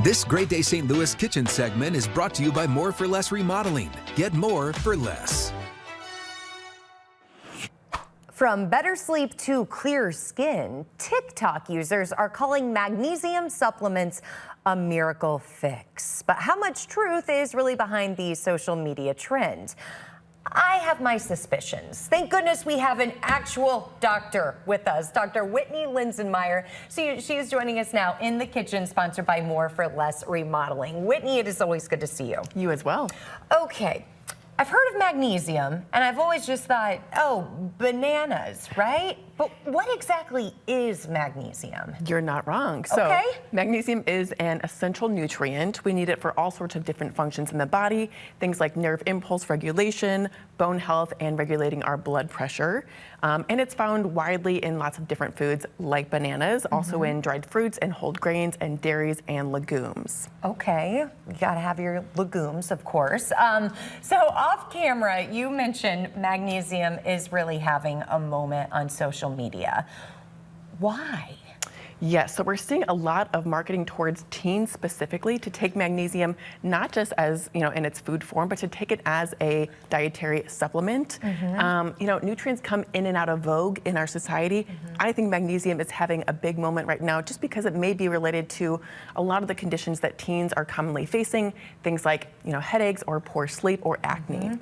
This Great Day St. Louis kitchen segment is brought to you by More for Less Remodeling. Get more for less. From better sleep to clear skin, TikTok users are calling magnesium supplements a miracle fix. But how much truth is really behind the social media trend? I have my suspicions. Thank goodness we have an actual doctor with us, Dr. Whitney Linsenmeyer. She is joining us now in the kitchen, sponsored by More for Less Remodeling. Whitney, it is always good to see you. You as well. Okay. I've heard of magnesium, and I've always just thought, oh, bananas, right? But what exactly is magnesium? You're not wrong. So magnesium is an essential nutrient. We need it for all sorts of different functions in the body, things like nerve impulse regulation, bone health, and regulating our blood pressure. And it's found widely in lots of different foods like bananas, also in dried fruits and whole grains and dairies and legumes. Okay, you gotta have your legumes, of course. So off camera, you mentioned magnesium is really having a moment on social media. Why? Yes, so we're seeing a lot of marketing towards teens specifically to take magnesium not just as, in its food form, but to take it as a dietary supplement. Nutrients come in and out of vogue in our society. I think magnesium is having a big moment right now just because it may be related to a lot of the conditions that teens are commonly facing, things like, headaches or poor sleep or acne.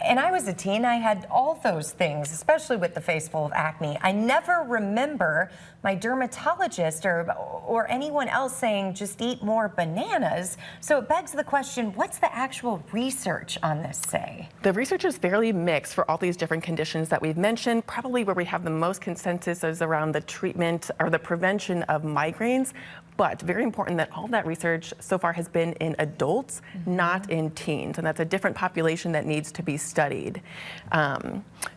And I was a teen, I had all those things, especially with the face full of acne. I never remember my dermatologist or anyone else saying just eat more bananas. So it begs the question, what's the actual research on this say? The research is fairly mixed for all these different conditions that we've mentioned. Probably where we have the most consensus is around the treatment or the prevention of migraines. But very important that all that research so far has been in adults, not in teens. And that's a different population that needs to be studied.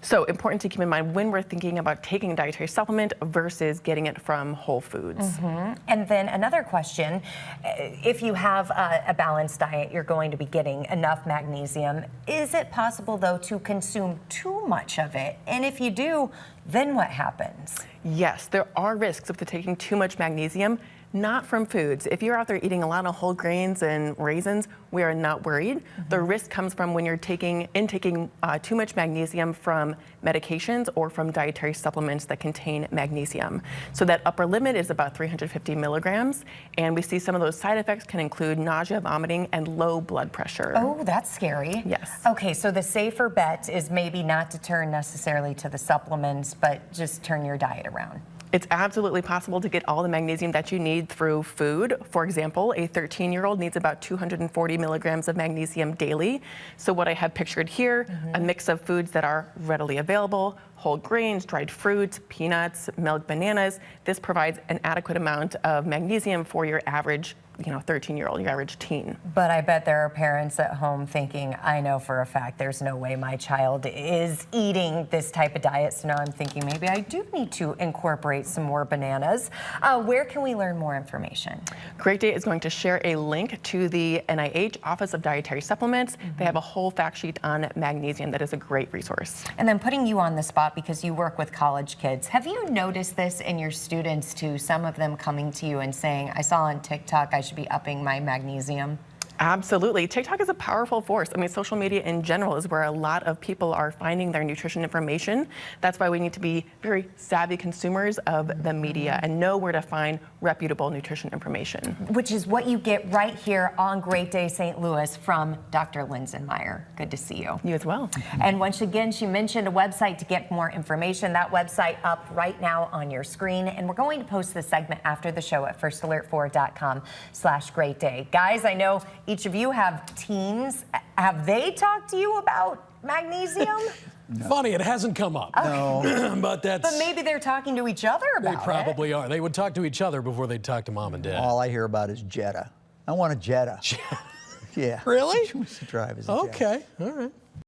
So important to keep in mind when we're thinking about taking a dietary supplement versus getting it from whole foods. And then another question, if you have a balanced diet, you're going to be getting enough magnesium. Is it possible, though, to consume too much of it? And if you do, then what happens? Yes, there are risks of taking too much magnesium. Not from foods. If you're out there eating a lot of whole grains and raisins, we are not worried. The risk comes from when you're intaking too much magnesium from medications or from dietary supplements that contain magnesium. So that upper limit is about 350 milligrams, and we see some of those side effects can include nausea, vomiting, and low blood pressure. Oh, that's scary. Yes. Okay, so the safer bet is maybe not to turn necessarily to the supplements, but just turn your diet around. It's absolutely possible to get all the magnesium that you need through food. For example, a 13-year-old needs about 240 milligrams of magnesium daily. So what I have pictured here, a mix of foods that are readily available, whole grains, dried fruits, peanuts, milk, bananas. This provides an adequate amount of magnesium for your average 13-year-old, your average teen. But I bet there are parents at home thinking, I know for a fact there's no way my child is eating this type of diet. So now I'm thinking maybe I do need to incorporate some more bananas. Where can we learn more information? Great Day is going to share a link to the NIH Office of Dietary Supplements. They have a whole fact sheet on magnesium that is a great resource. And then putting you on the spot because you work with college kids, have you noticed this in your students too? Some of them coming to you and saying, I saw on TikTok I should be upping my magnesium? Absolutely. TikTok is a powerful force. I mean, social media in general is where a lot of people are finding their nutrition information. That's why we need to be very savvy consumers of the media and know where to find reputable nutrition information. Which is what you get right here on Great Day St. Louis from Dr. Linsenmeyer. Good to see you. You as well. And once again, she mentioned a website to get more information. That website up right now on your screen. And we're going to post this segment after the show at firstalert4.com/greatday. Guys, I know each of you have teens. Have they talked to you about magnesium? No. Funny, it hasn't come up. No. But maybe they're talking to each other about it. They probably are. They would talk to each other before they'd talk to mom and dad. All I hear about is Jetta. I want a Jetta. Yeah. Really? She wants to drive as a Jetta. Okay, all right.